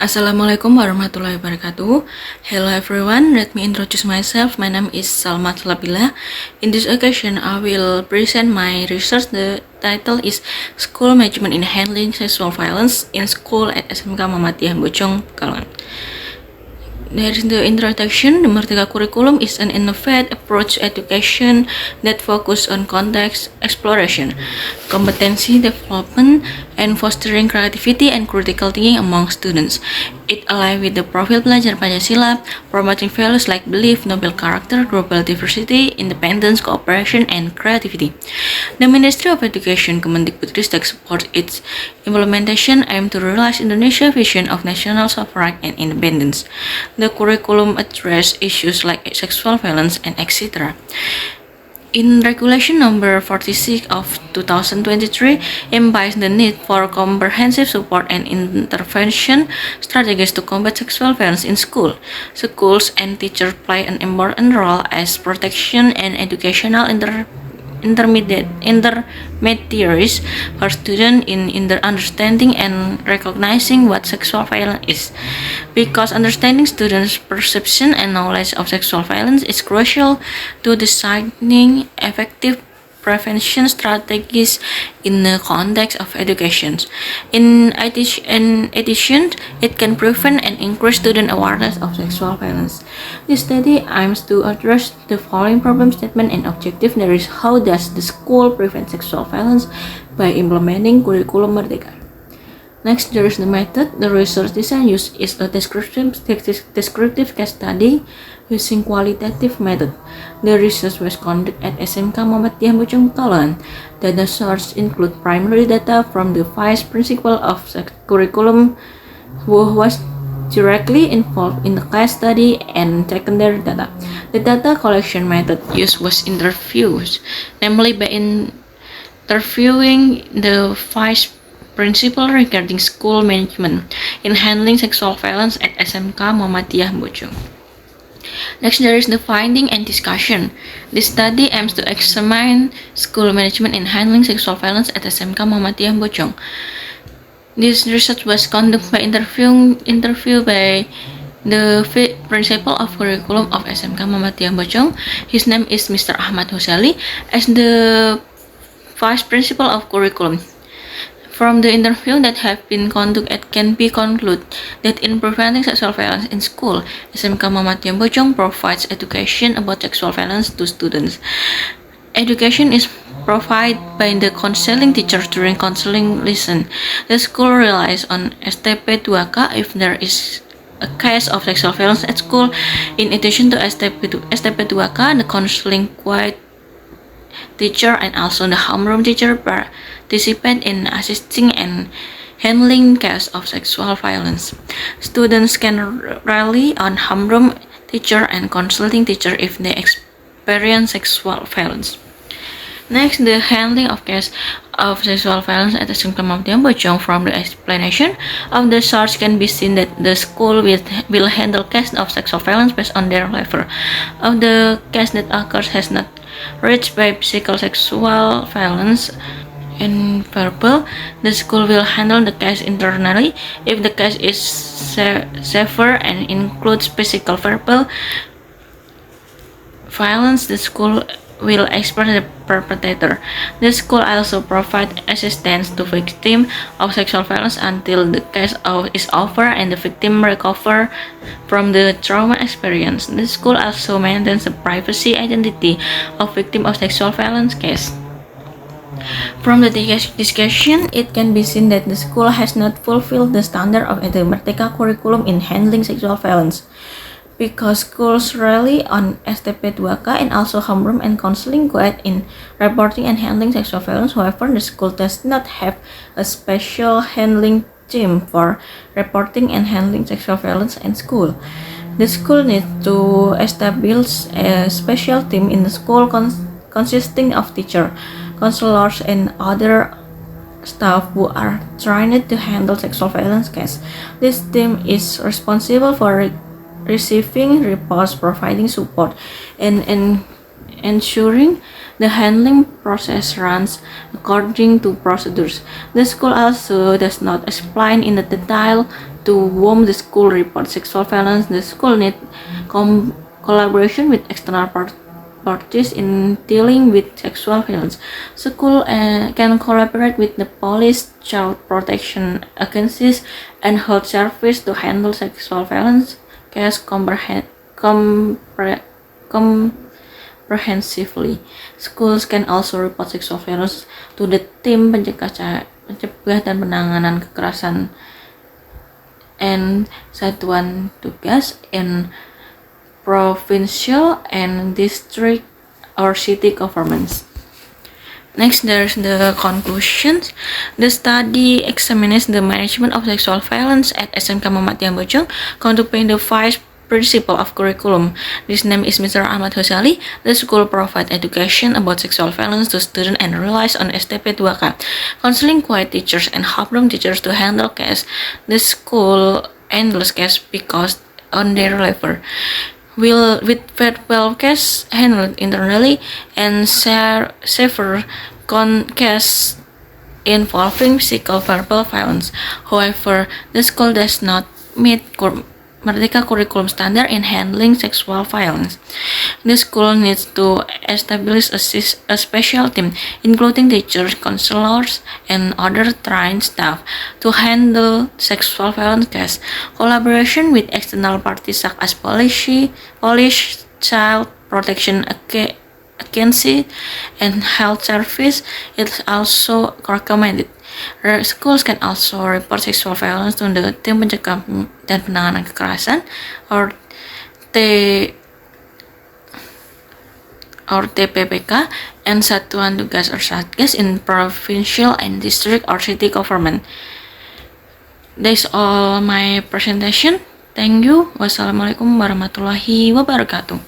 Assalamualaikum warahmatullahi wabarakatuh. Hello everyone, let me introduce myself. My name is Salma Labila. In this occasion, I will present my research. The title is School Management in Handling Sexual Violence in School at SMK Muhammadiyah Bojong, Pekalongan. There is the introduction. The Merdeka curriculum is an innovative approach to education that focuses on context exploration, competency development, and fostering creativity and critical thinking among students. It aligns with the profile belajar Pancasila, promoting values like belief, noble character, global diversity, independence, cooperation, and creativity. The Ministry of Education, Kemendikbudristek, supports its implementation aimed to realize Indonesia's vision of national sovereignty and independence. The curriculum addresses issues like sexual violence and etc. In Regulation Number 46 of 2023, implies the need for comprehensive support and intervention strategies to combat sexual violence in school. Schools and teachers play an important role as protection and educational intermediaries for students in their understanding and recognizing what sexual violence is. Because understanding students' perception and knowledge of sexual violence is crucial to designing effective prevention strategies in the context of education. In addition, it can prevent and increase student awareness of sexual violence. This study aims to address the following problem statement and objective. There is how does the school prevent sexual violence by implementing curriculum Merdeka. Next, there is the method. The research design used is a descriptive case study using qualitative method. The research was conducted at SMK Muhammadiyah Bojong, Pekalongan. Data source include primary data from the vice principal of the curriculum who was directly involved in the case study and secondary data. The data collection method used was interviews, namely by interviewing the vice principal regarding school management in handling sexual violence at SMK Muhammadiyah Bojong. Next, there is the finding and discussion. This study aims to examine school management in handling sexual violence at SMK Muhammadiyah Bojong. This research was conducted by interview by the principal of curriculum of SMK Muhammadiyah Bojong. His name is Mr. Ahmad Husali as the vice principal of curriculum. From the interview that have been conducted, can be concluded that in preventing sexual violence in school, SMK Muhammadiyah Bojong provides education about sexual violence to students. Education is provided by the counseling teacher during counseling lesson. The school relies on STP 2K if there is a case of sexual violence at school. In addition to STP 2K, the counseling quiet teacher and also the homeroom teacher participate in assisting and handling cases of sexual violence. Students can rely on homeroom teacher and consulting teacher if they experience sexual violence. Next, the handling of cases of sexual violence at the SMK Muhammadiyah Bojong. From the explanation of the source can be seen that the school will handle cases of sexual violence based on their level of the case that occurs has not reached by physical sexual violence and verbal. The school will handle the case internally. If the case is severe and includes physical verbal violence, the school will expose the perpetrator. The school also provides assistance to victims of sexual violence until the case is over and the victim recovers from the trauma experience. The school also maintains the privacy identity of victims of sexual violence case. From the discussion, it can be seen that the school has not fulfilled the standard of the Merdeka curriculum in handling sexual violence. Because schools rely on STP 2K and also homeroom and counseling guide in reporting and handling sexual violence. However, the school does not have a special handling team for reporting and handling sexual violence in school. The school needs to establish a special team in the school consisting of teachers, counselors, and other staff who are trained to handle sexual violence cases. This team is responsible for receiving reports, providing support, and ensuring The handling process runs according to procedures. The school also does not explain in detail to whom the school reports sexual violence. The school needs collaboration with external parties in dealing with sexual violence. School can collaborate with the police, child protection agencies, and health service to handle sexual violence case comprehensively. Schools can also report sexual violence to the tim pencegah dan penanganan kekerasan and satuan tugas in provincial and district or city governments. Next, there's the conclusions. The study examines the management of sexual violence at SMK Muhammadiyah Bojong, contemplating the 5 principle of curriculum. His name is Mr. Ahmad Husali. The school provides education about sexual violence to students and relies on STP 2K, counseling quiet teachers and helping teachers to handle case. The school handles case because on their level. With 12 cases handled internally and several cases involving psycho-verbal violence. However, the school does not meet Merdeka curriculum standard in handling sexual violence. The school needs to establish a special team, including teachers, counselors, and other trained staff, to handle sexual violence cases. Collaboration with external parties such as police, child protection agency, and health service is also recommended. Schools can also report sexual violence to the Tim Pencegah dan Penanganan Kekerasan or TPPK and Satuan Tugas or Satgas in provincial and district or city government. That's all my presentation. Thank you. Wassalamualaikum warahmatullahi wabarakatuh.